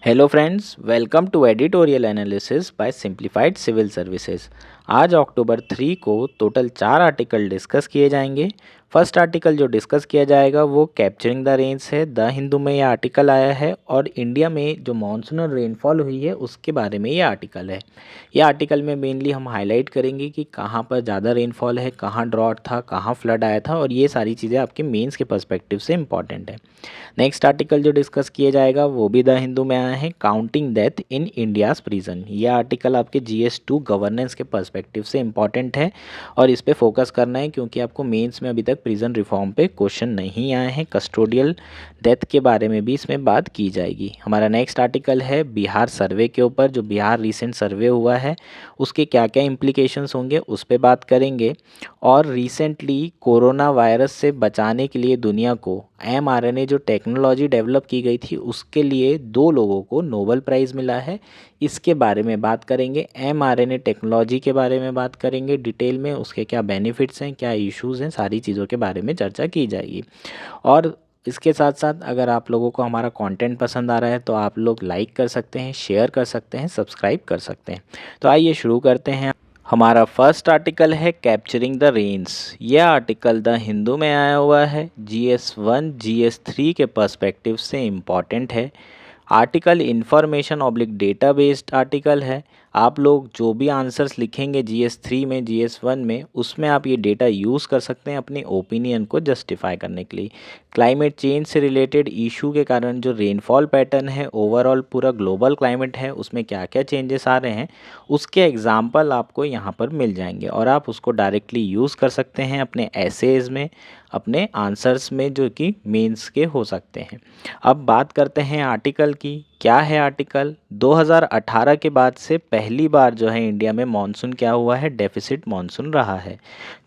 Hello friends, welcome to editorial analysis by simplified civil services. आज October 3 को total 4 article discuss किए जाएंगे। First article जो discuss किया जाएगा वो कैप्चरिंग द रेंज है। द हिंदू में ये आर्टिकल आया है और इंडिया में जो मानसूनल रेनफॉल हुई है उसके बारे में ये आर्टिकल है। ये आर्टिकल में मेनली हम हाईलाइट करेंगे कि कहाँ पर ज़्यादा रेनफॉल है, कहाँ ड्रॉट था, कहाँ फ्लड आया था, और ये सारी चीज़ें आपके मेंस के पर्सपेक्टिव से इंपॉर्टेंट है। नेक्स्ट आर्टिकल जो डिस्कस किया जाएगा वो भी द हिंदू में आया है, counting death in India's prison. ये आर्टिकल आपके GS2 गवर्नेंस के पर्सपेक्टिव से इंपॉर्टेंट है और इस पे फोकस करना है क्योंकि आपको मेंस में अभी तक प्रिजन रिफॉर्म पे क्वेश्चन नहीं आए हैं। कस्टोडियल डेथ के बारे में भी इसमें बात की जाएगी। हमारा नेक्स्ट आर्टिकल है बिहार सर्वे के ऊपर। जो बिहार रिसेंट सर्वे हुआ है उसके क्या क्या इम्प्लीकेशंस होंगे उस पर बात करेंगे। और रिसेंटली कोरोना वायरस से बचाने के लिए दुनिया को mRNA जो टेक्नोलॉजी डेवलप की गई थी उसके लिए 2 लोगों को नोबेल प्राइज़ मिला है। इसके बारे में बात करेंगे। mRNA टेक्नोलॉजी के बारे में बात करेंगे डिटेल में, उसके क्या बेनिफिट्स हैं, क्या इश्यूज़ हैं, सारी चीज़ों के बारे में चर्चा की जाएगी। और इसके साथ साथ अगर आप लोगों को हमारा कंटेंट पसंद आ रहा है तो आप लोग लाइक कर सकते हैं, शेयर कर सकते हैं, सब्सक्राइब कर सकते हैं। तो आइए शुरू करते हैं। हमारा फर्स्ट आर्टिकल है कैप्चरिंग द रेंज। यह आर्टिकल द हिंदू में आया हुआ है। GS1 GS3 के पर्सपेक्टिव से इम्पॉर्टेंट है। Article information oblique data based article है। आप लोग जो भी आंसर्स लिखेंगे GS3 में, GS1 में, उसमें आप ये डेटा यूज़ कर सकते हैं अपने ओपिनियन को जस्टिफाई करने के लिए। क्लाइमेट चेंज से रिलेटेड इशू के कारण जो रेनफॉल पैटर्न है, ओवरऑल पूरा ग्लोबल क्लाइमेट है, उसमें क्या क्या चेंजेस आ रहे हैं उसके एग्जाम्पल आपको यहाँ पर मिल जाएंगे और आप उसको डायरेक्टली यूज़ कर सकते हैं अपने एसेज में, अपने आंसर्स में, जो कि मेंस के हो सकते हैं। अब बात करते हैं आर्टिकल की। क्या है आर्टिकल? 2018 के बाद से पहली बार जो है इंडिया में मानसून क्या हुआ है, डेफिसिट मानसून रहा है।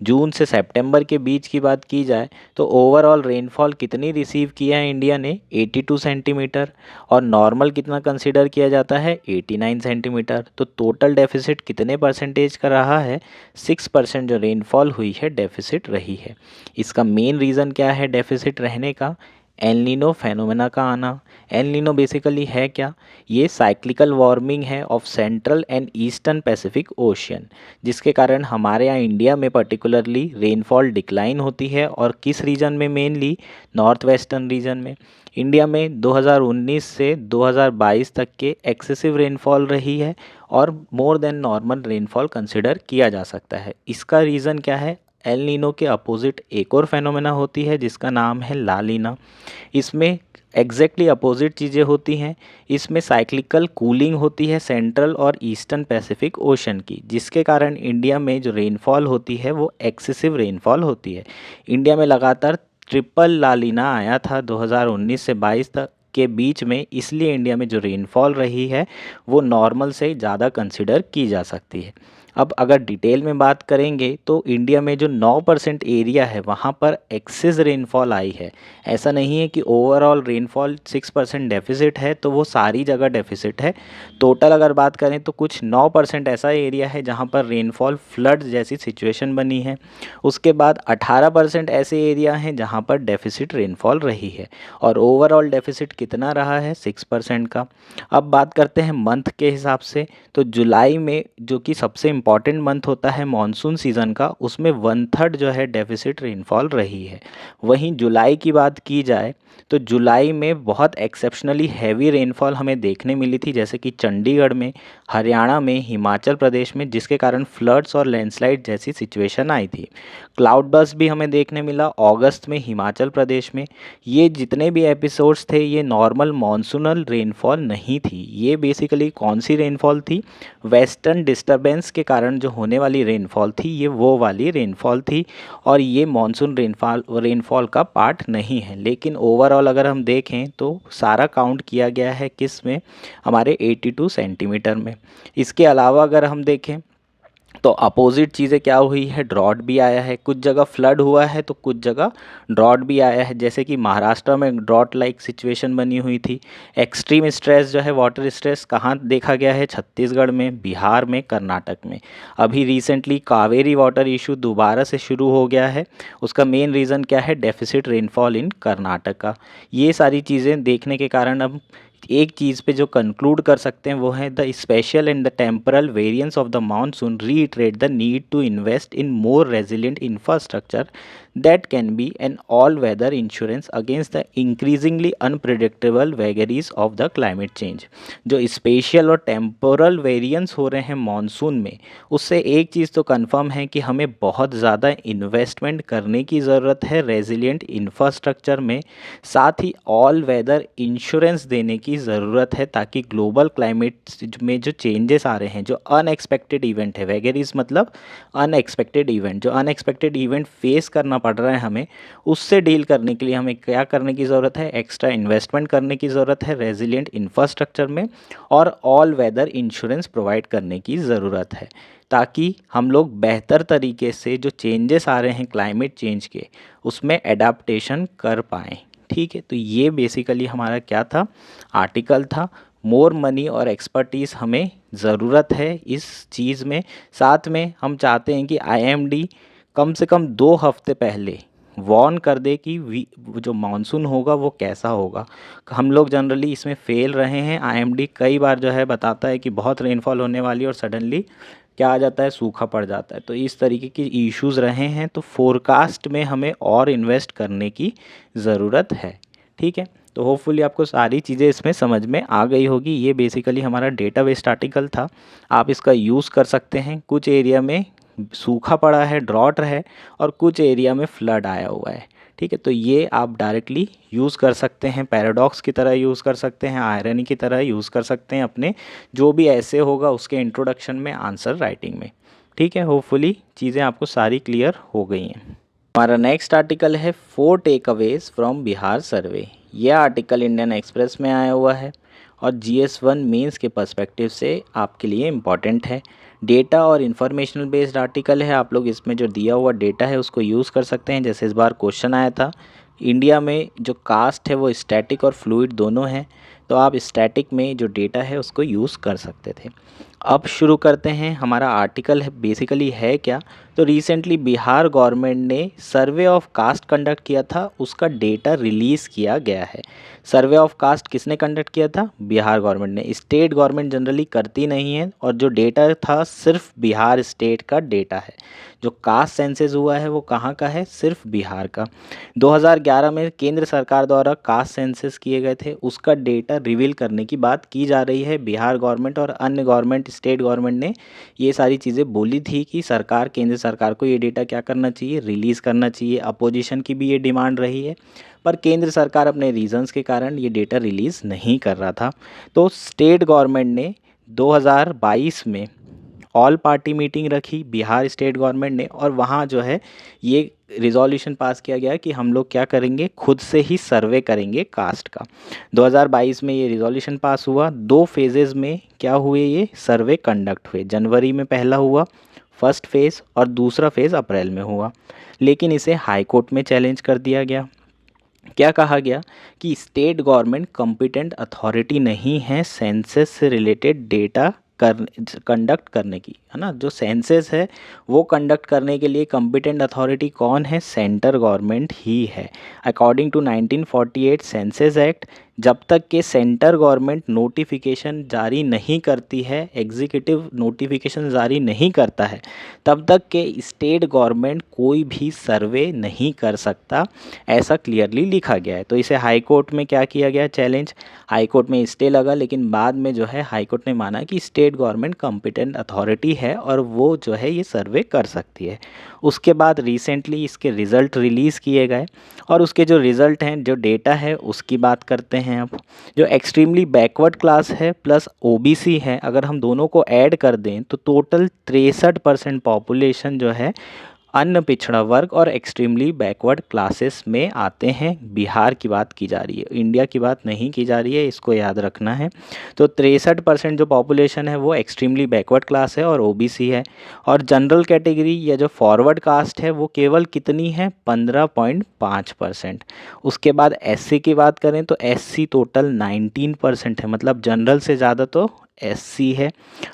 जून से सितंबर के बीच की बात की जाए तो ओवरऑल रेनफॉल कितनी रिसीव किया है इंडिया ने? 82 सेंटीमीटर। और नॉर्मल कितना कंसीडर किया जाता है? 89 सेंटीमीटर। तो टोटल डेफिसिट कितने परसेंटेज का रहा है? 6% जो रेनफॉल हुई है डेफिसिट रही है। इसका मेन रीज़न क्या है डेफिसिट रहने का? एल नीनो फेनोमेना का आना। एल नीनो बेसिकली है क्या? ये साइक्लिकल वार्मिंग है of central and eastern Pacific ocean, जिसके कारण हमारे यहाँ इंडिया में पर्टिकुलरली रेनफॉल डिक्लाइन होती है। और किस रीजन में? मेनली नॉर्थ वेस्टर्न रीजन में। इंडिया में 2019 से 2022 तक के एक्सेसिव रेनफॉल रही है और more than normal rainfall consider किया जा सकता है। इसका रीज़न क्या है? एल नीनो के अपोजिट एक और फेनोमेना होती है जिसका नाम है ला लीना। इसमें एग्जैक्टली अपोजिट चीज़ें होती हैं। इसमें साइक्लिकल कूलिंग होती है सेंट्रल और ईस्टर्न पैसिफिक ओशन की, जिसके कारण इंडिया में जो रेनफॉल होती है वो एक्सेसिव रेनफॉल होती है। इंडिया में लगातार ट्रिपल ला लीना आया था 2019 से 22 तक के बीच में, इसलिए इंडिया में जो रेनफॉल रही है वो नॉर्मल से ज़्यादा कंसिडर की जा सकती है। अब अगर डिटेल में बात करेंगे तो इंडिया में जो 9% एरिया है वहाँ पर एक्सेस रेनफॉल आई है। ऐसा नहीं है कि ओवरऑल रेनफॉल 6% डेफिसिट है तो वो सारी जगह डेफिसिट है। टोटल अगर बात करें तो कुछ 9% ऐसा एरिया है जहाँ पर रेनफॉल फ्लड जैसी सिचुएशन बनी है। उसके बाद 18% ऐसे एरिया हैं जहाँ पर डेफिसिट रेनफॉल रही है और ओवरऑल डेफिसिट कितना रहा है? 6% का। अब बात करते हैं मंथ के हिसाब से। तो जुलाई में, जो कि सबसे इम्पॉर्टेंट मंथ होता है मॉनसून सीज़न का, उसमें 1/3 जो है डेफिसिट रेनफॉल रही है। वहीं जुलाई की बात की जाए तो जुलाई में बहुत एक्सेप्शनली हैवी रेनफॉल हमें देखने मिली थी, जैसे कि चंडीगढ़ में, हरियाणा में, हिमाचल प्रदेश में, जिसके कारण फ्लड्स और लैंडस्लाइड जैसी सिचुएशन आई थी। क्लाउड बर्स्ट भी हमें देखने मिला अगस्त में हिमाचल प्रदेश में। ये जितने भी एपिसोड्स थे ये नॉर्मल मॉनसूनल रेनफॉल नहीं थी। ये बेसिकली कौन सी रेनफॉल थी? वेस्टर्न डिस्टरबेंस के कारण जो होने वाली रेनफॉल थी ये वो वाली रेनफॉल थी और ये मॉनसून रेनफॉल का पार्ट नहीं है। लेकिन ओवरऑल अगर हम देखें तो सारा काउंट किया गया है किस में? हमारे 82 सेंटीमीटर में। इसके अलावा अगर हम देखें तो अपोजिट चीज़ें क्या हुई है? ड्रॉट भी आया है। कुछ जगह फ्लड हुआ है तो कुछ जगह ड्रॉट भी आया है, जैसे कि महाराष्ट्र में ड्रॉट लाइक सिचुएशन बनी हुई थी। एक्सट्रीम स्ट्रेस जो है, वाटर स्ट्रेस, कहाँ देखा गया है? छत्तीसगढ़ में, बिहार में, कर्नाटक में। अभी रिसेंटली कावेरी वाटर इशू दोबारा से शुरू हो गया है। उसका मेन रीज़न क्या है? Deficit rainfall in Karnataka. ये सारी चीज़ें देखने के कारण अब एक चीज़ पे जो कंक्लूड कर सकते हैं वो है the spatial and the temporal variance of the monsoon reiterate the need to invest in more resilient infrastructure that can be an all weather insurance against the increasingly unpredictable vagaries of the climate change. जो spatial और temporal variance हो रहे हैं monsoon में, उससे एक चीज़ तो confirm है कि हमें बहुत ज़्यादा इन्वेस्टमेंट करने की ज़रूरत है रेजिलिएंट इंफ्रास्ट्रक्चर में, साथ ही ऑल वेदर इंश्योरेंस देने की ज़रूरत है ताकि ग्लोबल क्लाइमेट में जो चेंजेस आ रहे हैं, जो अनएक्सपेक्टेड इवेंट है, वेगरीज मतलब अनएक्सपेक्टेड इवेंट, जो अनएक्सपेक्टेड इवेंट फेस करना पड़ रहा है हमें, उससे डील करने के लिए हमें क्या करने की ज़रूरत है, एक्स्ट्रा इन्वेस्टमेंट करने की ज़रूरत है रेजिलिएंट इंफ्रास्ट्रक्चर में, और ऑल वेदर इंश्योरेंस प्रोवाइड करने की ज़रूरत है ताकि हम लोग बेहतर तरीके से जो चेंजेस आ रहे हैं क्लाइमेट चेंज के, उसमें एडाप्टेशन कर पाएँ। ठीक है, तो ये बेसिकली हमारा क्या था, आर्टिकल था। मोर मनी और एक्सपर्टीज़ हमें ज़रूरत है इस चीज़ में। साथ में हम चाहते हैं कि आईएमडी कम से कम 2 हफ्ते पहले वार्न कर दे कि जो मानसून होगा वो कैसा होगा। हम लोग जनरली इसमें फेल रहे हैं। आईएमडी कई बार जो है बताता है कि बहुत रेनफॉल होने वाली है और सडनली क्या आ जाता है, सूखा पड़ जाता है। तो इस तरीके की इश्यूज़ रहे हैं, तो फोरकास्ट में हमें और इन्वेस्ट करने की ज़रूरत है। ठीक है, तो होपफुली आपको सारी चीज़ें इसमें समझ में आ गई होगी। ये बेसिकली हमारा डेटा बेस्ड आर्टिकल था, आप इसका यूज़ कर सकते हैं। कुछ एरिया में सूखा पड़ा है, ड्रॉट है, और कुछ एरिया में फ्लड आया हुआ है। ठीक है, तो ये आप डायरेक्टली यूज़ कर सकते हैं, पैराडॉक्स की तरह यूज़ कर सकते हैं, आयरनी की तरह यूज़ कर सकते हैं अपने जो भी ऐसे होगा उसके इंट्रोडक्शन में, आंसर राइटिंग में। ठीक है, होपफुली चीज़ें आपको सारी क्लियर हो गई हैं। हमारा नेक्स्ट आर्टिकल है 4 टेकअवेज फ्रॉम बिहार सर्वे। यह आर्टिकल इंडियन एक्सप्रेस में आया हुआ है और GS1 मेंस के पर्सपेक्टिव से आपके लिए इम्पॉर्टेंट है। डेटा और इन्फॉर्मेशनल बेस्ड आर्टिकल है, आप लोग इसमें जो दिया हुआ डेटा है उसको यूज़ कर सकते हैं। जैसे इस बार क्वेश्चन आया था, इंडिया में जो कास्ट है वो स्टैटिक और फ्लूइड दोनों हैं, तो आप स्टैटिक में जो डेटा है उसको यूज़ कर सकते थे। अब शुरू करते हैं। हमारा आर्टिकल है बेसिकली है क्या, तो रिसेंटली बिहार गवर्नमेंट ने सर्वे ऑफ कास्ट कंडक्ट किया था, उसका डेटा रिलीज़ किया गया है। सर्वे ऑफ कास्ट किसने कंडक्ट किया था, बिहार गवर्नमेंट ने। स्टेट गवर्नमेंट जनरली करती नहीं है, और जो डेटा था सिर्फ बिहार स्टेट का डेटा है। जो कास्ट सेंसस हुआ है वो कहाँ का है, सिर्फ बिहार का। 2011 में केंद्र सरकार द्वारा कास्ट सेंसस किए गए थे, उसका डेटा रिवील करने की बात की जा रही है। बिहार गवर्नमेंट और अन्य गवर्नमेंट, स्टेट गवर्नमेंट ने ये सारी चीज़ें बोली थी कि सरकार, केंद्र सरकार को ये डेटा क्या करना चाहिए, रिलीज़ करना चाहिए। अपोजिशन की भी ये डिमांड रही है, पर केंद्र सरकार अपने रीजंस के कारण ये डेटा रिलीज़ नहीं कर रहा था। तो स्टेट गवर्नमेंट ने 2022 में ऑल पार्टी मीटिंग रखी बिहार स्टेट गवर्नमेंट ने, और वहाँ जो है ये रिजोल्यूशन पास किया गया कि हम लोग क्या करेंगे, खुद से ही सर्वे करेंगे कास्ट का। 2022 में ये रिजोल्यूशन पास हुआ। 2 फेजेज़ में क्या हुए, ये सर्वे कंडक्ट हुए। जनवरी में पहला हुआ फर्स्ट फेज़, और दूसरा फेज़ अप्रैल में हुआ। लेकिन इसे हाई कोर्ट में चैलेंज कर दिया गया। क्या कहा गया कि स्टेट गवर्नमेंट कॉम्पिटेंट अथॉरिटी नहीं है सेंसस से रिलेटेड डेटा कंडक्ट करने की, है ना। जो सेंसस है वो कंडक्ट करने के लिए कॉम्पिटेंट अथॉरिटी कौन है, सेंटर गवर्नमेंट ही है। अकॉर्डिंग टू 1948 सेंसस एक्ट, जब तक के सेंटर गवर्नमेंट नोटिफिकेशन जारी नहीं करती है, एग्जीक्यूटिव नोटिफिकेशन जारी नहीं करता है, तब तक के स्टेट गवर्नमेंट कोई भी सर्वे नहीं कर सकता, ऐसा क्लियरली लिखा गया है। तो इसे हाई कोर्ट में क्या किया गया, चैलेंज। हाई कोर्ट में स्टे लगा, लेकिन बाद में जो है हाई कोर्ट ने माना कि स्टेट गवर्नमेंट कॉम्पिटेंट अथॉरिटी है और वो जो है ये सर्वे कर सकती है। उसके बाद रिसेंटली इसके रिज़ल्ट रिलीज़ किए गए, और उसके जो रिज़ल्ट हैं, जो डेटा है, उसकी बात करते हैं। अब जो एक्सट्रीमली बैकवर्ड क्लास है प्लस ओबीसी है, अगर हम दोनों को ऐड कर दें तो टोटल 63% पॉपुलेशन जो है अन्य पिछड़ा वर्ग और एक्सट्रीमली बैकवर्ड क्लासेस में आते हैं। बिहार की बात की जा रही है, इंडिया की बात नहीं की जा रही है, इसको याद रखना है। तो 63% जो पॉपुलेशन है वो एक्सट्रीमली बैकवर्ड क्लास है और ओबीसी है। और जनरल कैटेगरी या जो फॉरवर्ड कास्ट है वो केवल कितनी है, 15.5%। उसके बाद एससी की बात करें तो एससी टोटल 19% है, मतलब जनरल से ज़्यादा तो एससी है,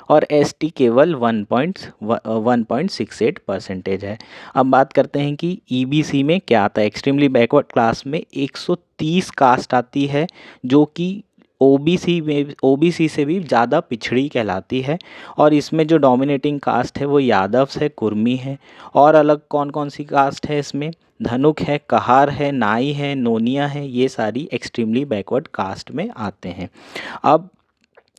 और एसटी केवल 1.68% है। अब बात करते हैं कि ईबीसी में क्या आता है। एक्सट्रीमली बैकवर्ड क्लास में 130 कास्ट आती है, जो कि ओबीसी से भी ज़्यादा पिछड़ी कहलाती है। और इसमें जो डोमिनेटिंग कास्ट है वो यादव्स है, कुर्मी है। और अलग कौन कौन सी कास्ट है इसमें, धनुक है, कहार है, नाई है, नोनिया है, ये सारी एक्सट्रीमली बैकवर्ड कास्ट में आते हैं। अब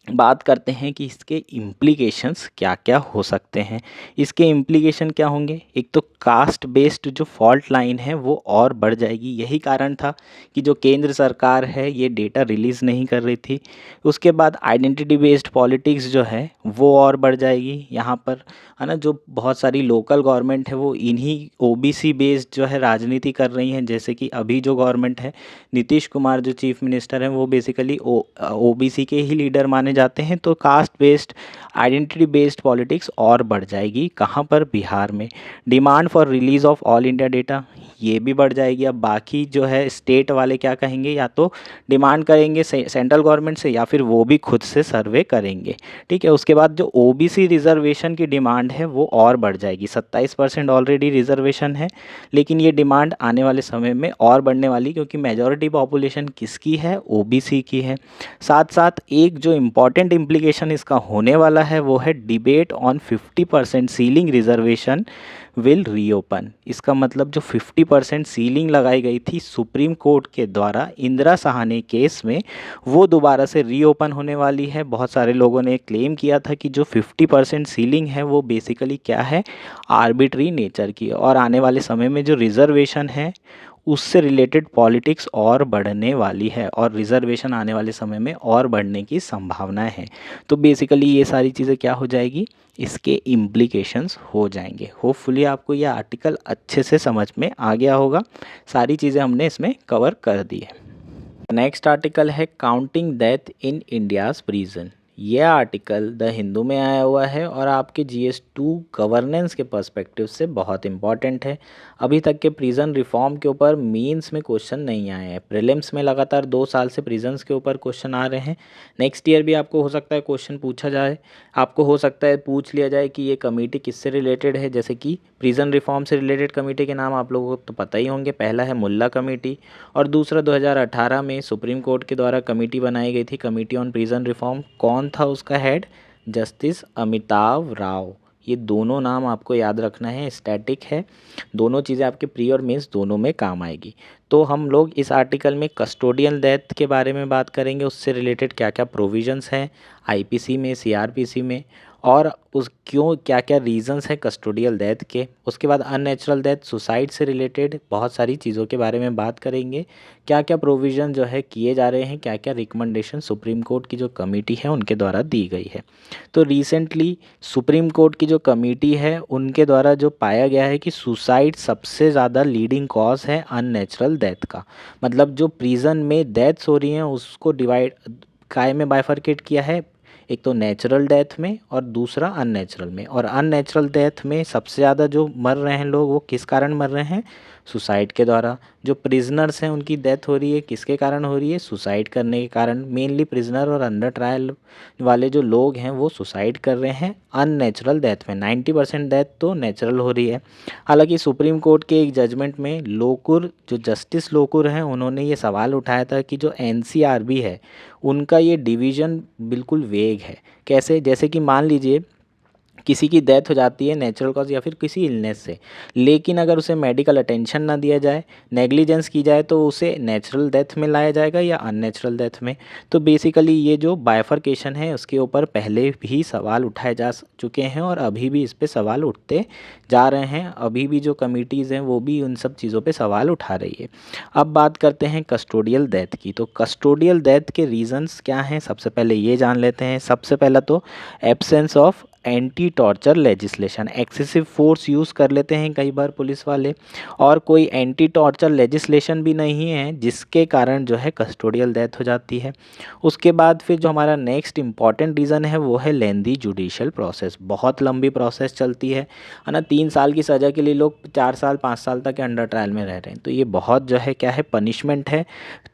बात करते हैं कि इसके इम्प्लीकेशंस क्या क्या हो सकते हैं। इसके इम्प्लीकेशन क्या होंगे, एक तो कास्ट बेस्ड जो फॉल्ट लाइन है वो और बढ़ जाएगी। यही कारण था कि जो केंद्र सरकार है ये डेटा रिलीज़ नहीं कर रही थी। उसके बाद आइडेंटिटी बेस्ड पॉलिटिक्स जो है वो और बढ़ जाएगी यहाँ पर, है ना। जो बहुत सारी लोकल गवर्नमेंट है वो इन्हीं ओबीसी बेस्ड जो है राजनीति कर रही हैं। जैसे कि अभी जो गवर्नमेंट है, नीतीश कुमार जो चीफ मिनिस्टर हैं वो बेसिकली ओबीसी के ही लीडर माने जाते हैं। तो caste based identity based politics और बढ़ जाएगी। कहाँ पर, बिहार में। Demand for release of all India data, ये भी बढ़ जाएगी। अब बाकी जो है स्टेट वाले क्या कहेंगे, या तो डिमांड करेंगे सेंट्रल गवर्नमेंट से या फिर वो भी खुद से सर्वे करेंगे। ठीक है। उसके बाद जो ओबीसी रिजर्वेशन की डिमांड है वो और बढ़ जाएगी। 27% ऑलरेडी रिजर्वेशन है, लेकिन ये डिमांड आने वाले समय में और बढ़ने वाली, क्योंकि मेजॉरिटी पॉपुलेशन किसकी है, ओबीसी की है। साथ साथ एक जो इम्पॉर्टेंट इम्प्लीकेशन इसका होने वाला है वो है debate on 50% ceiling reservation will reopen. इसका मतलब जो 50% सीलिंग लगाई गई थी सुप्रीम कोर्ट के द्वारा इंदिरा साहनी केस में, वो दोबारा से रीओपन होने वाली है। बहुत सारे लोगों ने क्लेम किया था कि जो 50% सीलिंग है वो बेसिकली क्या है, आर्बिट्री नेचर की। और आने वाले समय में जो रिजर्वेशन है उससे रिलेटेड पॉलिटिक्स और बढ़ने वाली है, और रिजर्वेशन आने वाले समय में और बढ़ने की संभावनाएं हैं। तो बेसिकली ये सारी चीज़ें क्या हो जाएगी, इसके इम्प्लीकेशंस हो जाएंगे। होपफुली आपको ये आर्टिकल अच्छे से समझ में आ गया होगा। सारी चीज़ें हमने इसमें कवर कर दी है। नेक्स्ट आर्टिकल है counting death in India's prison. यह आर्टिकल द हिंदू में आया हुआ है और आपके GS2 गवर्नेंस के पर्सपेक्टिव से बहुत इंपॉर्टेंट है। अभी तक के प्रिजन रिफॉर्म के ऊपर मींस में क्वेश्चन नहीं आए हैं। प्रीलिम्स में लगातार 2 साल से प्रिजन्स के ऊपर क्वेश्चन आ रहे हैं। नेक्स्ट ईयर भी आपको हो सकता है क्वेश्चन पूछा जाए, आपको हो सकता है पूछ लिया जाए कि ये कमेटी किससे रिलेटेड है। जैसे कि प्रिजन रिफॉर्म से रिलेटेड कमेटी के नाम आप लोगों को तो पता ही होंगे। पहला है मुल्ला कमेटी, और दूसरा 2018 में सुप्रीम कोर्ट के द्वारा कमेटी बनाई गई थी, कमेटी ऑन प्रिजन रिफॉर्म। कौन था उसका हेड, जस्टिस अमिताभ राव। ये दोनों नाम आपको याद रखना है, स्टैटिक है। दोनों चीज़ें आपके प्री और मेंस दोनों में काम आएगी। तो हम लोग इस आर्टिकल में कस्टोडियल डेथ के बारे में बात करेंगे, उससे रिलेटेड क्या क्या प्रोविजंस हैं आईपीसी में, सीआरपीसी में, और उस क्यों क्या क्या रीजंस है कस्टोडियल डेथ के। उसके बाद अननेचुरल डेथ, सुसाइड से रिलेटेड बहुत सारी चीज़ों के बारे में बात करेंगे। क्या क्या प्रोविज़न जो है किए जा रहे हैं, क्या क्या रिकमेंडेशन सुप्रीम कोर्ट की जो कमेटी है उनके द्वारा दी गई है। तो रिसेंटली सुप्रीम कोर्ट की जो कमेटी है उनके द्वारा जो पाया गया है कि सुसाइड सबसे ज़्यादा लीडिंग कॉज है अननेचुरल डेथ का। मतलब जो प्रिजन में डेथ्स हो रही हैं उसको डिवाइड काय में बाइफरकेट किया है, एक तो नेचुरल डेथ में और दूसरा अननेचुरल में। और अननेचुरल डेथ में सबसे ज़्यादा जो मर रहे हैं लोग वो किस कारण मर रहे हैं, सुसाइड के द्वारा। जो प्रिजनर्स हैं उनकी डेथ हो रही है किसके कारण हो रही है, सुसाइड करने के कारण। मेनली प्रिजनर और अंडर ट्रायल वाले जो लोग हैं वो सुसाइड कर रहे हैं अननेचुरल डेथ में। 90% डेथ तो नेचुरल हो रही है। हालांकि सुप्रीम कोर्ट के एक जजमेंट में लोकुर, जो जस्टिस लोकुर हैं, उन्होंने ये सवाल उठाया था कि जो एनसीआरबी है उनका ये डिवीज़न बिल्कुल वेग है। कैसे, जैसे कि मान लीजिए किसी की डेथ हो जाती है नेचुरल कॉज या फिर किसी इलनेस से, लेकिन अगर उसे मेडिकल अटेंशन ना दिया जाए, नेग्लिजेंस की जाए, तो उसे नेचुरल डेथ में लाया जाएगा या अननेचुरल डेथ में। तो बेसिकली ये जो बाइफरकेशन है उसके ऊपर पहले भी सवाल उठाए जा चुके हैं और अभी भी इस पे सवाल उठते जा रहे हैं। अभी भी जो कमिटीज़ हैं वो भी उन सब चीज़ों पे सवाल उठा रही है। अब बात करते हैं कस्टोडियल डेथ की। तो कस्टोडियल डेथ के रीजंस क्या हैं, सबसे पहले ये जान लेते हैं। सबसे पहला तो absence of anti torture legislation, excessive force use कर लेते हैं कई बार पुलिस वाले, और कोई एंटी टॉर्चर लेजिस्लेशन भी नहीं है जिसके कारण जो है कस्टोडियल डेथ हो जाती है। उसके बाद फिर जो हमारा नेक्स्ट इंपॉर्टेंट रीज़न है वो है लेंदी जुडिशियल प्रोसेस। बहुत लंबी प्रोसेस चलती है ना। 3 साल की सज़ा के लिए लोग 4 साल 5 साल तक के अंडर ट्रायल में रह रहे हैं। तो ये बहुत जो है क्या है, पनिशमेंट है,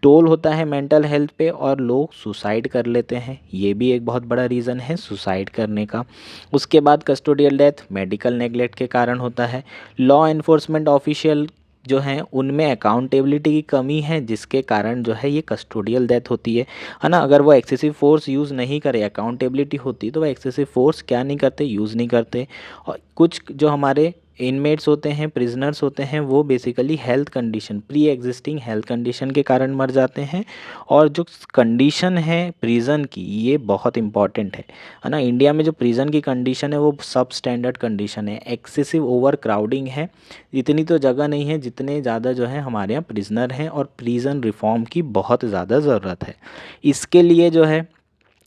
टोल होता है मेंटल हेल्थ पे, और लोग सुसाइड कर लेते हैं। ये भी एक बहुत बड़ा रीज़न है सुसाइड करने का। उसके बाद कस्टोडियल डेथ मेडिकल नेगलेक्ट के कारण होता है। लॉ एनफोर्समेंट ऑफिशियल जो हैं उनमें अकाउंटेबिलिटी की कमी है, जिसके कारण जो है ये कस्टोडियल डेथ होती है ना। अगर वो एक्सेसिव फोर्स यूज़ नहीं करे, अकाउंटेबिलिटी होती तो वो एक्सेसिव फोर्स क्या नहीं करते, यूज़ नहीं करते। और कुछ जो हमारे इनमेट्स होते हैं, प्रिजनर्स होते हैं, वो basically health condition, pre existing health condition के कारण मर जाते हैं। और जो कंडीशन है प्रिजन की, ये बहुत इंपॉर्टेंट है ना। इंडिया में जो प्रिजन की कंडीशन है वो सब स्टैंडर्ड कंडीशन है। एक्सेसिव ओवर क्राउडिंग है, इतनी तो जगह नहीं है जितने ज़्यादा जो है हमारे यहाँ प्रिजनर हैं, और प्रिजन रिफॉर्म की बहुत ज़्यादा ज़रूरत है। इसके लिए जो है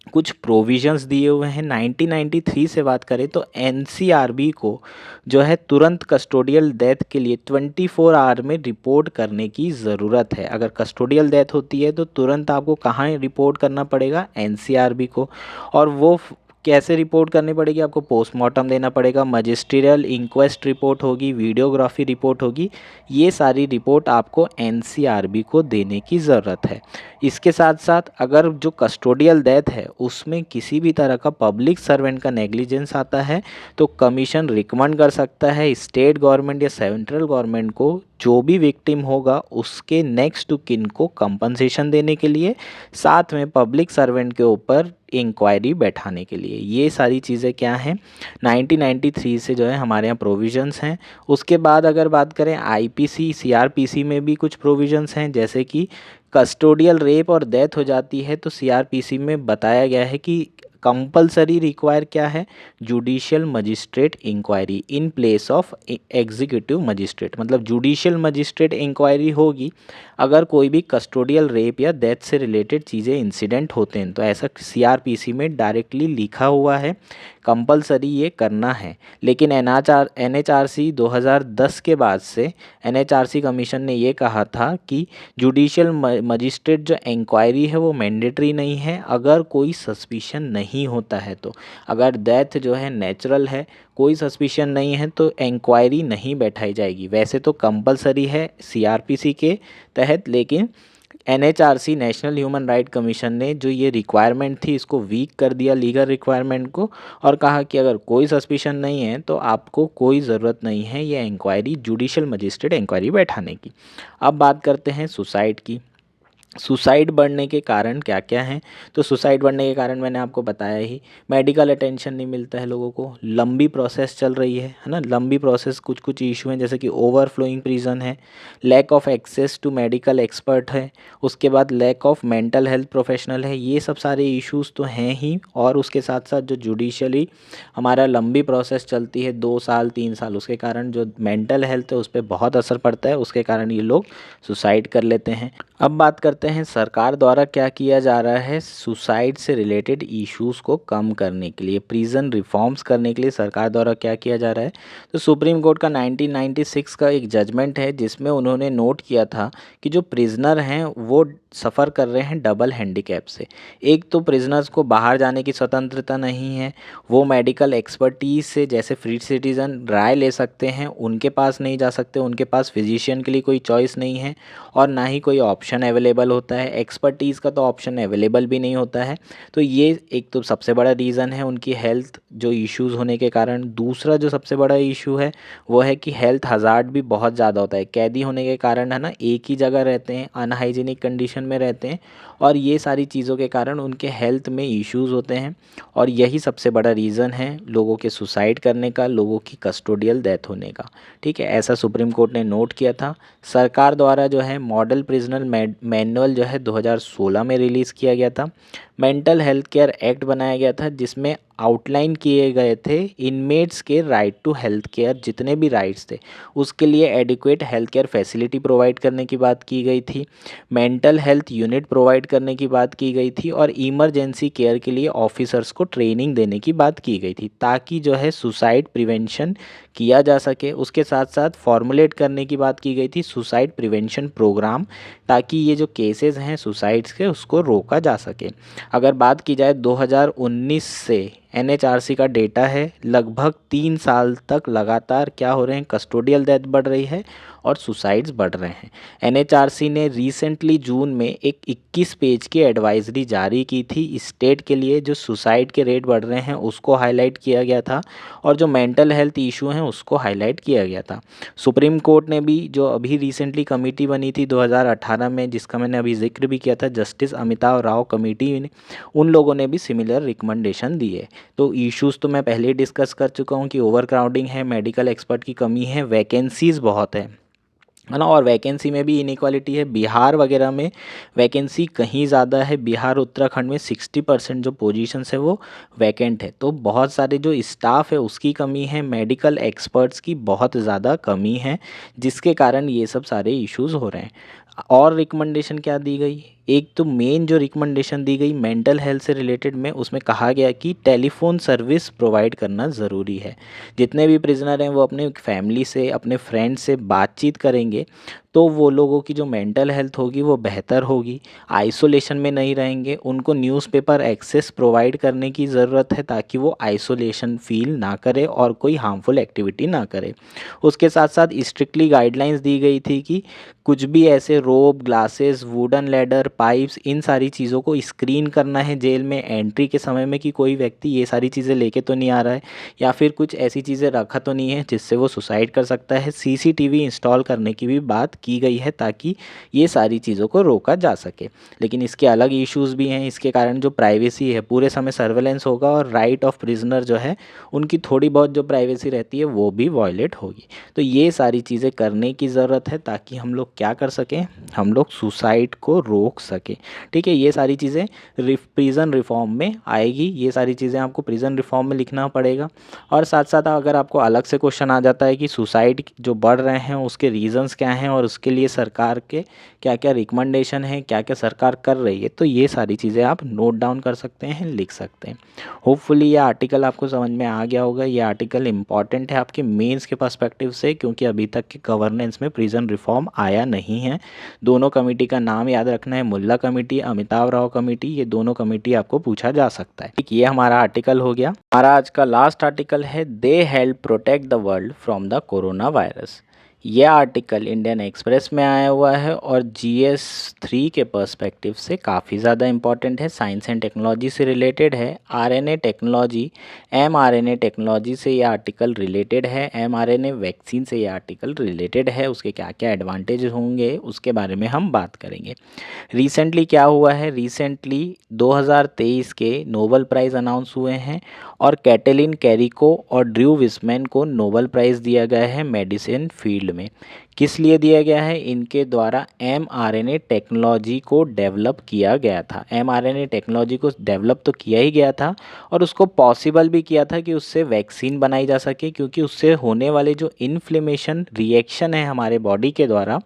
कुछ प्रोविजंस दिए हुए हैं। 1993 से बात करें तो एनसीआरबी को जो है तुरंत कस्टोडियल डेथ के लिए 24 आवर में रिपोर्ट करने की ज़रूरत है। अगर कस्टोडियल डेथ होती है तो तुरंत आपको कहाँ रिपोर्ट करना पड़ेगा, एनसीआरबी को। और वो कैसे रिपोर्ट करनी पड़ेगी, आपको पोस्टमार्टम देना पड़ेगा, मजिस्ट्रियल इंक्वेस्ट रिपोर्ट होगी, वीडियोग्राफी रिपोर्ट होगी। ये सारी रिपोर्ट आपको एनसीआरबी को देने की ज़रूरत है। इसके साथ साथ अगर जो कस्टोडियल डेथ है उसमें किसी भी तरह का पब्लिक सर्वेंट का नेग्लिजेंस आता है तो कमीशन रिकमेंड कर सकता है स्टेट गवर्नमेंट या सेंट्रल गवर्नमेंट को जो भी विक्टिम होगा उसके नेक्स्ट टू किन को कंपनसेशन देने के लिए, साथ में पब्लिक सर्वेंट के ऊपर इंक्वायरी बैठाने के लिए। ये सारी चीज़ें क्या हैं, 1993 से जो है हमारे यहाँ प्रोविजंस हैं। उसके बाद अगर बात करें आईपीसी सीआरपीसी में भी कुछ प्रोविजंस हैं, जैसे कि कस्टोडियल रेप और डेथ हो जाती है तो सीआरपीसी में बताया गया है कि कंपलसरी रिक्वायर क्या है, judicial magistrate inquiry in place of executive magistrate. मतलब जुडिशियल मजिस्ट्रेट इंक्वायरी होगी अगर कोई भी कस्टोडियल रेप या डेथ से रिलेटेड चीज़ें इंसिडेंट होते हैं, तो ऐसा सीआरपीसी में डायरेक्टली लिखा हुआ है, कंपलसरी ये करना है। लेकिन एनएचआरसी 2010 के बाद से एनएचआरसी कमीशन ने ये कहा था कि जुडिशियल मजिस्ट्रेट जो इंक्वायरी है वो मैंडेटरी नहीं है अगर कोई सस्पिशन नहीं होता है। तो अगर डेथ जो है नेचुरल है, कोई सस्पिशन नहीं है, तो इंक्वायरी नहीं बैठाई जाएगी। वैसे तो कंपलसरी है सीआरपीसी के तहत, लेकिन NHRC national human right commission ने जो ये रिक्वायरमेंट थी इसको वीक कर दिया, लीगल रिक्वायरमेंट को, और कहा कि अगर कोई सस्पिशन नहीं है तो आपको कोई ज़रूरत नहीं है ये इंक्वायरी, जुडिशियल मजिस्ट्रेट इंक्वायरी बैठाने की। अब बात करते हैं सुसाइड की। सुसाइड बढ़ने के कारण क्या क्या हैं, तो सुसाइड बढ़ने के कारण मैंने आपको बताया ही, मेडिकल अटेंशन नहीं मिलता है लोगों को, लंबी प्रोसेस चल रही है ना, लंबी प्रोसेस, कुछ कुछ इशू हैं जैसे कि ओवरफ्लोइंग प्रिजन है, lack of access to medical expert है, उसके बाद lack of mental health professional है। ये सब सारे इश्यूज तो हैं ही, और उसके साथ साथ जो जुडिशली हमारा लंबी प्रोसेस चलती है 2 साल 3 साल, उसके कारण जो मेंटल हेल्थ है उस पर बहुत असर पड़ता है, उसके कारण ये लोग सुसाइड कर लेते हैं। अब बात करते हैं सरकार द्वारा क्या किया जा रहा है सुसाइड से रिलेटेड इश्यूज़ को कम करने के लिए, प्रिजन रिफॉर्म्स करने के लिए सरकार द्वारा क्या किया जा रहा है। तो सुप्रीम कोर्ट का 1996 का एक जजमेंट है जिसमें उन्होंने नोट किया था कि जो प्रिजनर हैं वो सफ़र कर रहे हैं डबल हैंडीकैप से। एक तो प्रिजनर्स को बाहर जाने की स्वतंत्रता नहीं है, वो मेडिकल एक्सपर्टीज़ से जैसे फ्री सिटीज़न राय ले सकते हैं, उनके पास नहीं जा सकते, उनके पास फिजिशियन के लिए कोई चॉइस नहीं है, और ना ही कोई ऑप्शन अवेलेबल होता है, एक्सपर्टीज़ का तो ऑप्शन अवेलेबल भी नहीं होता है। तो ये एक तो सबसे बड़ा रीज़न है उनकी हेल्थ जो इश्यूज़ होने के कारण। दूसरा जो सबसे बड़ा इशू है वो है कि हेल्थ हज़ार्ड भी बहुत ज़्यादा होता है, कैदी होने के कारण है ना, एक ही जगह रहते हैं, अनहाइजीनिक कंडीशन में रहते हैं, और ये सारी चीज़ों के कारण उनके हेल्थ में इश्यूज़ होते हैं, और यही सबसे बड़ा रीज़न है लोगों के सुसाइड करने का, लोगों की कस्टोडियल डेथ होने का। ठीक है, ऐसा सुप्रीम कोर्ट ने नोट किया था। सरकार द्वारा जो है मॉडल प्रिजनल मैनुअल जो है 2016 में रिलीज़ किया गया था। मेंटल हेल्थ केयर एक्ट बनाया गया था जिसमें आउटलाइन किए गए थे इनमेट्स के राइट टू हेल्थ केयर, जितने भी राइट्स थे उसके लिए adequate health care facility provide करने की बात की गई थी, मेंटल हेल्थ यूनिट प्रोवाइड करने की बात की गई थी, और इमरजेंसी केयर के लिए ऑफिसर्स को ट्रेनिंग देने की बात की गई थी ताकि जो है सुसाइड प्रिवेंशन किया जा सके। उसके साथ साथ फॉर्मुलेट करने की बात की गई थी सुसाइड प्रिवेंशन प्रोग्राम, ताकि ये जो केसेस हैं सुसाइड्स के उसको रोका जा सके। अगर बात की जाए 2019 से एनएचआरसी का डेटा है, लगभग 3 साल तक लगातार क्या हो रहे हैं, कस्टोडियल डेथ बढ़ रही है और सुसाइड्स बढ़ रहे हैं। एनएचआरसी ने रिसेंटली जून में एक 21 पेज की एडवाइजरी जारी की थी स्टेट के लिए। जो सुसाइड के रेट बढ़ रहे हैं उसको हाईलाइट किया गया था और जो मेंटल हेल्थ इशू हैं उसको हाईलाइट किया गया था। सुप्रीम कोर्ट ने भी जो अभी रिसेंटली कमेटी बनी थी 2018 में, जिसका मैंने अभी जिक्र भी किया था, जस्टिस अमिताभ राव कमेटी ने, उन लोगों ने भी सिमिलर रिकमेंडेशन दी है। तो इश्यूज़ तो मैं पहले ही डिस्कस कर चुका हूँ कि ओवर क्राउडिंग है, मेडिकल एक्सपर्ट की कमी है, वैकेंसीज़ बहुत है ना, और वैकेंसी में भी इनइक्वालिटी है। बिहार वगैरह में वैकेंसी कहीं ज़्यादा है, बिहार उत्तराखंड में 60% जो पोजीशंस है वो वैकेंट है। तो बहुत सारे जो स्टाफ है उसकी कमी है, मेडिकल एक्सपर्ट्स की बहुत ज़्यादा कमी है, जिसके कारण ये सब सारे इश्यूज़ हो रहे हैं। और रिकमेंडेशन क्या दी गई, एक तो मेन जो रिकमेंडेशन दी गई मेंटल हेल्थ से रिलेटेड में, उसमें कहा गया कि टेलीफोन सर्विस प्रोवाइड करना ज़रूरी है। जितने भी प्रिजनर हैं वो अपने फैमिली से, अपने फ्रेंड से बातचीत करेंगे तो वो लोगों की जो मेंटल हेल्थ होगी वो बेहतर होगी, आइसोलेशन में नहीं रहेंगे। उनको न्यूज़पेपर एक्सेस प्रोवाइड करने की ज़रूरत है ताकि वो आइसोलेशन फील ना करे और कोई हार्मफुल एक्टिविटी ना करे। उसके साथ साथ स्ट्रिक्टली गाइडलाइंस दी गई थी कि कुछ भी ऐसे रोप, ग्लासेस, वुडन लेडर, पाइप्स, इन सारी चीज़ों को स्क्रीन करना है जेल में एंट्री के समय में कि कोई व्यक्ति ये सारी चीज़ें लेके तो नहीं आ रहा है या फिर कुछ ऐसी चीज़ें रखा तो नहीं है जिससे वो सुसाइड कर सकता है। सीसीटीवी इंस्टॉल करने की भी बात की गई है ताकि ये सारी चीज़ों को रोका जा सके। लेकिन इसके अलग इश्यूज़ भी हैं। इसके कारण जो प्राइवेसी है, पूरे समय सर्वेलेंस होगा और राइट ऑफ प्रिजनर जो है उनकी थोड़ी बहुत जो प्राइवेसी रहती है वो भी वायलेट होगी। तो ये सारी चीज़ें करने की ज़रूरत है ताकि हम लोग क्या कर सकें, हम लोग सुसाइड को रोक सकें। ठीक है, ये सारी चीज़ें प्रिजन रिफॉर्म में आएगी। ये सारी चीज़ें आपको प्रिजन रिफॉर्म में लिखना पड़ेगा। और साथ साथ अगर आपको अलग से क्वेश्चन आ जाता है कि सुसाइड जो बढ़ रहे हैं उसके रीजंस क्या हैं और उसके लिए सरकार के क्या क्या रिकमेंडेशन है, क्या क्या सरकार कर रही है, तो ये सारी चीज़ें आप नोट डाउन कर सकते हैं, लिख सकते हैं। होपफुली ये आर्टिकल आपको समझ में आ गया होगा। ये आर्टिकल इम्पॉर्टेंट है आपके मेंस के पर्सपेक्टिव से, क्योंकि अभी तक के गवर्नेंस में प्रिजन रिफॉर्म आया नहीं है। दोनों कमेटी का नाम याद रखना है, मुल्ला कमेटी, अमिताभ राव कमेटी। ये दोनों कमेटी आपको पूछा जा सकता है। ठीक, ये हमारा आर्टिकल हो गया। हमारा आज का लास्ट आर्टिकल है they help protect the world from the corona virus. यह आर्टिकल इंडियन एक्सप्रेस में आया हुआ है और GS3 के पर्सपेक्टिव से काफ़ी ज़्यादा इंपॉर्टेंट है। साइंस एंड टेक्नोलॉजी से रिलेटेड है। RNA टेक्नोलॉजी, mRNA टेक्नोलॉजी से ये आर्टिकल रिलेटेड है। mRNA वैक्सीन से ये आर्टिकल रिलेटेड है। उसके क्या क्या एडवांटेज होंगे उसके बारे में हम बात करेंगे। रिसेंटली क्या हुआ है, रिसेंटली 2023 के नोबेल प्राइज़ अनाउंस हुए हैं और कैटेलिन कैरिको और ड्रू विस्मैन को नोबेल प्राइज़ दिया गया है मेडिसिन फील्ड में। किस लिए दिया गया है, इनके द्वारा mRNA टेक्नोलॉजी को डेवलप किया गया था। mRNA टेक्नोलॉजी को डेवलप तो किया ही गया था और उसको पॉसिबल भी किया था कि उससे वैक्सीन बनाई जा सके, क्योंकि उससे होने वाले जो इन्फ्लेमेशन रिएक्शन है हमारे बॉडी के द्वारा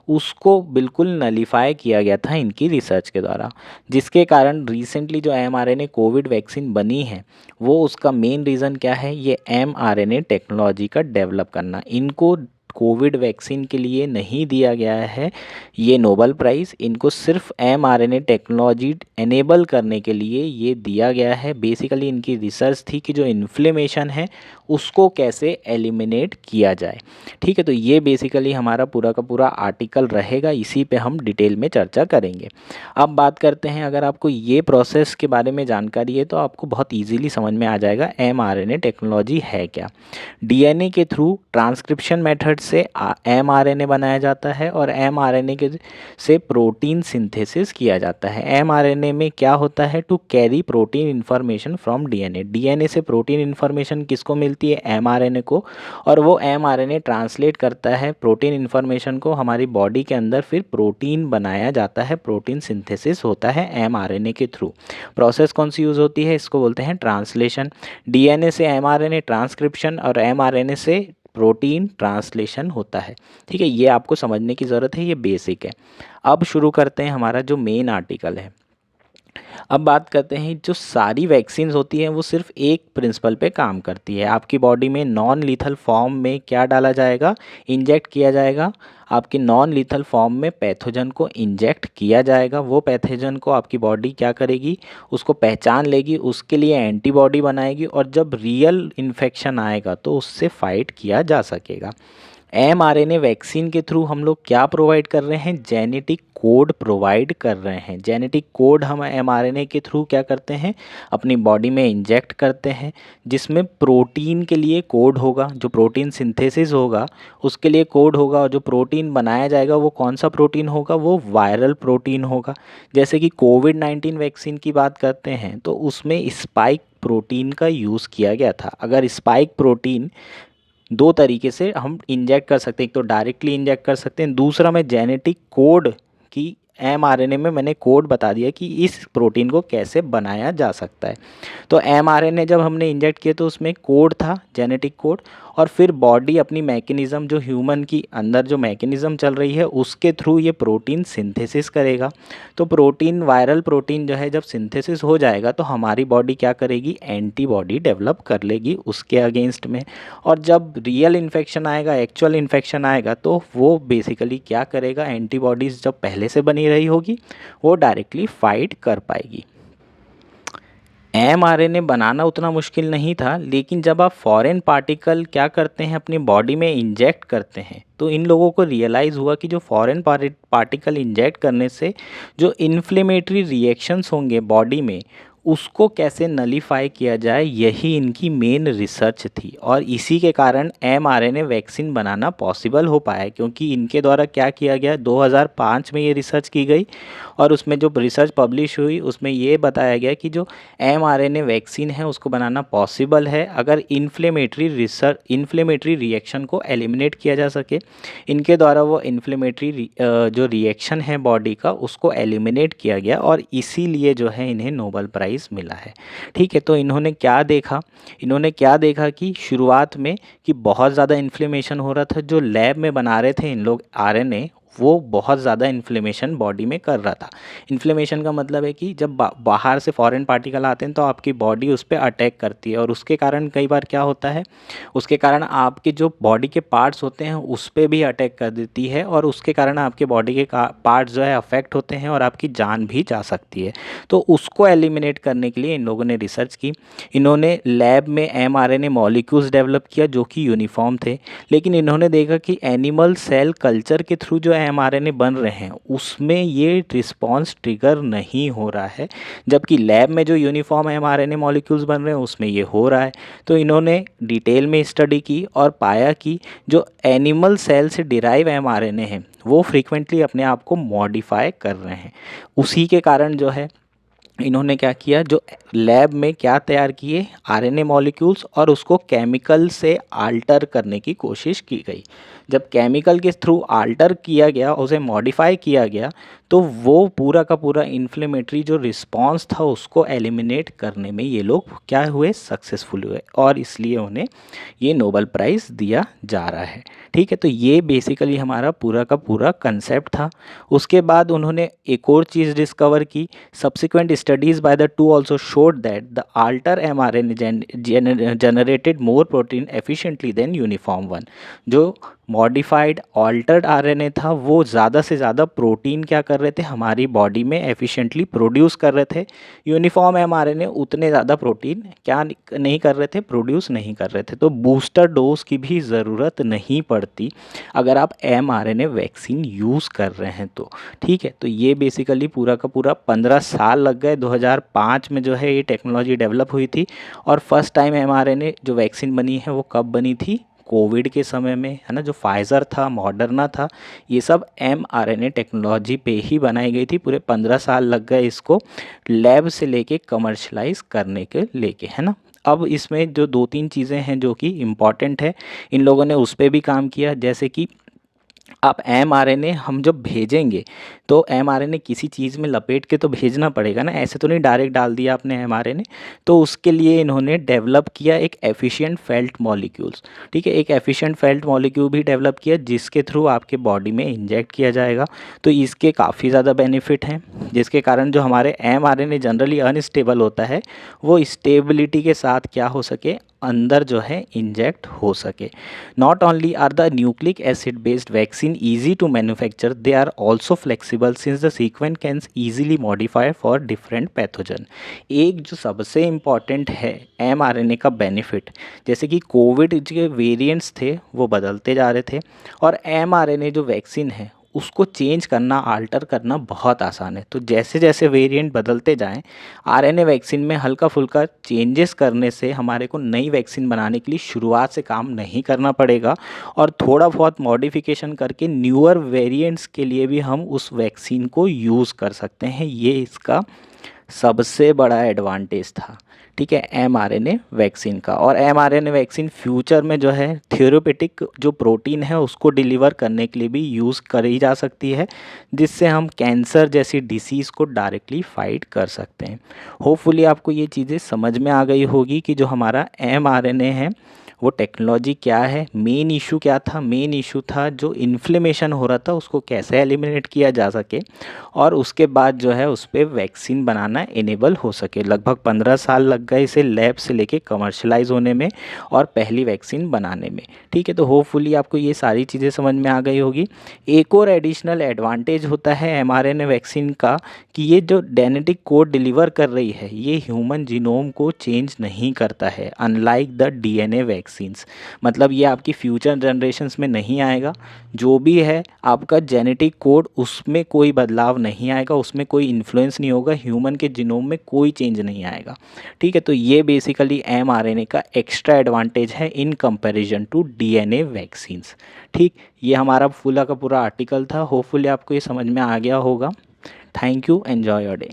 उसको बिल्कुल नलीफाई किया गया था इनकी रिसर्च के द्वारा। जिसके कारण रिसेंटली जो mRNA कोविड वैक्सीन बनी है वो उसका मेन रीज़न क्या है, ये mRNA टेक्नोलॉजी का डेवलप करना। इनको कोविड वैक्सीन के लिए नहीं दिया गया है ये नोबेल प्राइज़, इनको सिर्फ mRNA टेक्नोलॉजी एनेबल करने के लिए ये दिया गया है। बेसिकली इनकी रिसर्च थी कि जो इन्फ्लेमेशन है उसको कैसे एलिमिनेट किया जाए। ठीक है, तो ये बेसिकली हमारा पूरा का पूरा आर्टिकल रहेगा, इसी पे हम डिटेल में चर्चा करेंगे। अब बात करते हैं, अगर आपको ये प्रोसेस के बारे में जानकारी है तो आपको बहुत ईजीली समझ में आ जाएगा mRNA टेक्नोलॉजी है क्या। DNA के थ्रू ट्रांसक्रिप्शन मेथड से mRNA बनाया जाता है और mRNA के से प्रोटीन सिंथेसिस किया जाता है। mRNA में क्या होता है, to carry protein information from DNA। DNA से प्रोटीन इन्फॉर्मेशन किसको मिलती है, mRNA को, और वो mRNA ट्रांसलेट करता है प्रोटीन इन्फॉर्मेशन को हमारी बॉडी के अंदर, फिर प्रोटीन बनाया जाता है, प्रोटीन सिंथेसिस होता है mRNA के थ्रू। प्रोसेस कौन सी यूज़ होती है, इसको बोलते हैं ट्रांसलेशन। DNA से mRNA ट्रांसक्रिप्शन और mRNA से प्रोटीन ट्रांसलेशन होता है। ठीक है, ये आपको समझने की ज़रूरत है, ये बेसिक है। अब शुरू करते हैं हमारा जो मेन आर्टिकल है। अब बात करते हैं, जो सारी वैक्सीन्स होती हैं वो सिर्फ एक प्रिंसिपल पे काम करती है। आपकी बॉडी में नॉन लीथल फॉर्म में क्या डाला जाएगा, इंजेक्ट किया जाएगा। आपकी नॉन लीथल फॉर्म में पैथोजन को इंजेक्ट किया जाएगा। वो पैथोजन को आपकी बॉडी क्या करेगी, उसको पहचान लेगी, उसके लिए एंटीबॉडी बनाएगी और जब रियल इन्फेक्शन आएगा तो उससे फाइट किया जा सकेगा। mRNA वैक्सीन के थ्रू हम लोग क्या प्रोवाइड कर रहे हैं, जेनेटिक कोड प्रोवाइड कर रहे हैं। जेनेटिक कोड हम mRNA के थ्रू क्या करते हैं, अपनी बॉडी में इंजेक्ट करते हैं, जिसमें प्रोटीन के लिए कोड होगा, जो प्रोटीन सिंथेसिस होगा उसके लिए कोड होगा, और जो प्रोटीन बनाया जाएगा वो कौन सा प्रोटीन होगा, वो वायरल प्रोटीन होगा। जैसे कि कोविड-19 वैक्सीन की बात करते हैं तो उसमें स्पाइक प्रोटीन का यूज़ किया गया था। अगर स्पाइक प्रोटीन दो तरीके से हम इंजेक्ट कर सकते हैं, एक तो डायरेक्टली इंजेक्ट कर सकते हैं, दूसरा में जेनेटिक कोड की mRNA में मैंने कोड बता दिया कि इस प्रोटीन को कैसे बनाया जा सकता है। तो mRNA जब हमने इंजेक्ट किया तो उसमें कोड था, जेनेटिक कोड, और फिर बॉडी अपनी मैकेनिज़्म, जो ह्यूमन की अंदर जो मैकेनिज़्म चल रही है उसके थ्रू ये प्रोटीन सिंथेसिस करेगा। तो प्रोटीन, वायरल प्रोटीन जो है जब सिंथेसिस हो जाएगा तो हमारी बॉडी क्या करेगी, एंटीबॉडी डेवलप कर लेगी उसके अगेंस्ट में। और जब रियल इन्फेक्शन आएगा, एक्चुअल इन्फेक्शन आएगा, तो वो बेसिकली क्या करेगा, एंटीबॉडीज़ जब पहले से बनी रही होगी वो डायरेक्टली फाइट कर पाएगी। mRNA बनाना उतना मुश्किल नहीं था, लेकिन जब आप फॉरेन पार्टिकल क्या करते हैं, अपनी बॉडी में इंजेक्ट करते हैं, तो इन लोगों को रियलाइज़ हुआ कि जो फॉरेन पार्टिकल इंजेक्ट करने से जो इन्फ्लेमेटरी रिएक्शंस होंगे बॉडी में, उसको कैसे नलीफाई किया जाए, यही इनकी मेन रिसर्च थी। और इसी के कारण mRNA वैक्सीन बनाना पॉसिबल हो पाया, क्योंकि इनके द्वारा क्या किया गया, 2005 में ये रिसर्च की गई और उसमें जो रिसर्च पब्लिश हुई उसमें ये बताया गया कि जो mRNA वैक्सीन है उसको बनाना पॉसिबल है अगर इन्फ्लेमेटरी रिएक्शन को एलिमिनेट किया जा सके। इनके द्वारा वो इन्फ्लेमेटरी जो रिएक्शन है बॉडी का उसको एलिमिनेट किया गया, और इसीलिए जो है इन्हें नोबेल प्राइज़ मिला है। ठीक है, तो इन्होंने क्या देखा कि शुरुआत में कि बहुत ज़्यादा इन्फ्लेमेशन हो रहा था, जो लैब में बना रहे थे इन लोग आरएनए, वो बहुत ज़्यादा इन्फ्लेमेशन बॉडी में कर रहा था। इन्फ्लेमेशन का मतलब है कि जब बाहर से फॉरेन पार्टिकल आते हैं तो आपकी बॉडी उस पर अटैक करती है, और उसके कारण कई बार क्या होता है, उसके कारण आपके जो बॉडी के पार्ट्स होते हैं उस पर भी अटैक कर देती है, और उसके कारण आपके बॉडी के पार्ट्स जो है अफेक्ट होते हैं और आपकी जान भी जा सकती है। तो उसको एलिमिनेट करने के लिए इन लोगों ने रिसर्च की। इन्होंने लैब में mRNA मॉलिक्यूल्स डेवलप किया जो कि यूनिफॉर्म थे, लेकिन इन्होंने देखा कि एनिमल सेल कल्चर के थ्रू जो mRNA बन रहे हैं उसमें ये रिस्पॉन्स ट्रिगर नहीं हो रहा है, जबकि लैब में जो यूनिफॉर्म mRNA मॉलिक्यूल्स बन रहे हैं उसमें ये हो रहा है। तो इन्होंने डिटेल में स्टडी की और पाया कि जो एनिमल सेल से डिराइव mRNA है वो फ्रीक्वेंटली अपने आप को मॉडिफाई कर रहे हैं। उसी के कारण जो है इन्होंने क्या किया, जो लैब में क्या तैयार किए, आरएनए मॉलिक्यूल्स, और उसको केमिकल से आल्टर करने की कोशिश की गई। जब केमिकल के थ्रू आल्टर किया गया, उसे मॉडिफाई किया गया, तो वो पूरा का पूरा इन्फ्लेमेटरी जो रिस्पांस था उसको एलिमिनेट करने में ये लोग क्या हुए, सक्सेसफुल हुए, और इसलिए उन्हें ये नोबेल प्राइज़ दिया जा रहा है। ठीक है, तो ये बेसिकली हमारा पूरा का पूरा कंसेप्ट था। उसके बाद उन्होंने एक और चीज़ डिस्कवर की, subsequent studies by the two also showed that the alter mRNA generated more protein efficiently than uniform one. जो मॉडिफाइड ऑल्टर्ड आरएनए था वो ज़्यादा से ज़्यादा प्रोटीन क्या कर रहे थे, हमारी बॉडी में एफिशिएंटली प्रोड्यूस कर रहे थे। यूनिफॉर्म एमआरएनए उतने ज़्यादा प्रोटीन क्या नहीं कर रहे थे, प्रोड्यूस नहीं कर रहे थे। तो बूस्टर डोज की भी ज़रूरत नहीं पड़ती अगर आप एमआरएनए वैक्सीन यूज़ कर रहे हैं तो। ठीक है, तो ये बेसिकली पूरा का पूरा 15 साल लग गए। 2005 में जो है ये टेक्नोलॉजी डेवलप हुई थी, और फर्स्ट टाइम एमआरएनए जो वैक्सीन बनी है वो कब बनी थी, कोविड के समय में, है ना। जो फाइज़र था, मॉडर्ना था, ये सब mRNA टेक्नोलॉजी पे ही बनाई गई थी। पूरे 15 साल लग गए इसको लैब से लेके कमर्शलाइज करने के लेके, है ना। अब इसमें जो 2-3 चीज़ें हैं जो कि इम्पॉर्टेंट है, इन लोगों ने उस पर भी काम किया। जैसे कि आप mRNA हम जब भेजेंगे तो mRNA किसी चीज़ में लपेट के तो भेजना पड़ेगा ना, ऐसे तो नहीं डायरेक्ट डाल दिया आपने mRNA। तो उसके लिए इन्होंने डेवलप किया एक एफिशिएंट फेल्ट मॉलिक्यूल्स। ठीक है, एक एफिशिएंट फेल्ट मॉलिक्यूल भी डेवलप किया जिसके थ्रू आपके बॉडी में इंजेक्ट किया जाएगा। तो इसके काफ़ी ज़्यादा बेनिफिट हैं, जिसके कारण जो हमारे mRNA जनरली अनस्टेबल होता है वो स्टेबिलिटी के साथ क्या हो सके, अंदर जो है इंजेक्ट हो सके। Not only are the nucleic acid based vaccine easy to manufacture, they are also flexible since the sequence can easily modify for different pathogen. एक जो सबसे इम्पॉर्टेंट है mRNA का बेनिफिट, जैसे कि कोविड के वेरिएंट्स थे वो बदलते जा रहे थे, और mRNA जो वैक्सीन है उसको चेंज करना, आल्टर करना बहुत आसान है। तो जैसे जैसे वेरिएंट बदलते जाएं, आरएनए वैक्सीन में हल्का फुल्का चेंजेस करने से हमारे को नई वैक्सीन बनाने के लिए शुरुआत से काम नहीं करना पड़ेगा, और थोड़ा बहुत मॉडिफिकेशन करके न्यूअर वेरिएंट्स के लिए भी हम उस वैक्सीन को यूज़ कर सकते हैं। ये इसका सबसे बड़ा एडवांटेज था, ठीक है, mRNA वैक्सीन का। और mRNA वैक्सीन फ्यूचर में जो है थ्योरेपेटिक जो प्रोटीन है उसको डिलीवर करने के लिए भी यूज़ करी जा सकती है, जिससे हम कैंसर जैसी डिसीज़ को डायरेक्टली फाइट कर सकते हैं। होपफुली आपको ये चीज़ें समझ में आ गई होगी कि जो हमारा mRNA है वो टेक्नोलॉजी क्या है, मेन इशू क्या था। मेन इशू था जो इन्फ्लेमेशन हो रहा था उसको कैसे एलिमिनेट किया जा सके, और उसके बाद जो है उस पर वैक्सीन बनाना इनेबल हो सके। लगभग 15 साल लग गए इसे लैब से लेके कमर्शलाइज होने में और पहली वैक्सीन बनाने में, ठीक है। तो होपफुली आपको ये सारी चीज़ें समझ में आ गई होगी। एक और एडिशनल एडवांटेज होता है mRNA वैक्सीन का कि ये जो जेनेटिक कोड डिलीवर कर रही है ये ह्यूमन जीनोम को चेंज नहीं करता है, अनलाइक द डीएनए वैक्सीन्स। मतलब ये आपकी फ्यूचर जनरेशन्स में नहीं आएगा। जो भी है आपका जेनेटिक कोड उसमें कोई बदलाव नहीं आएगा, उसमें कोई इन्फ्लुएंस नहीं होगा, ह्यूमन के जीनोम में कोई चेंज नहीं आएगा, ठीक है। तो ये बेसिकली mRNA का एक्स्ट्रा एडवांटेज है in comparison to DNA vaccines, ठीक। ये हमारा पूरा का पूरा आर्टिकल था। होपफुली आपको ये समझ में आ गया होगा। Thank you, enjoy your day.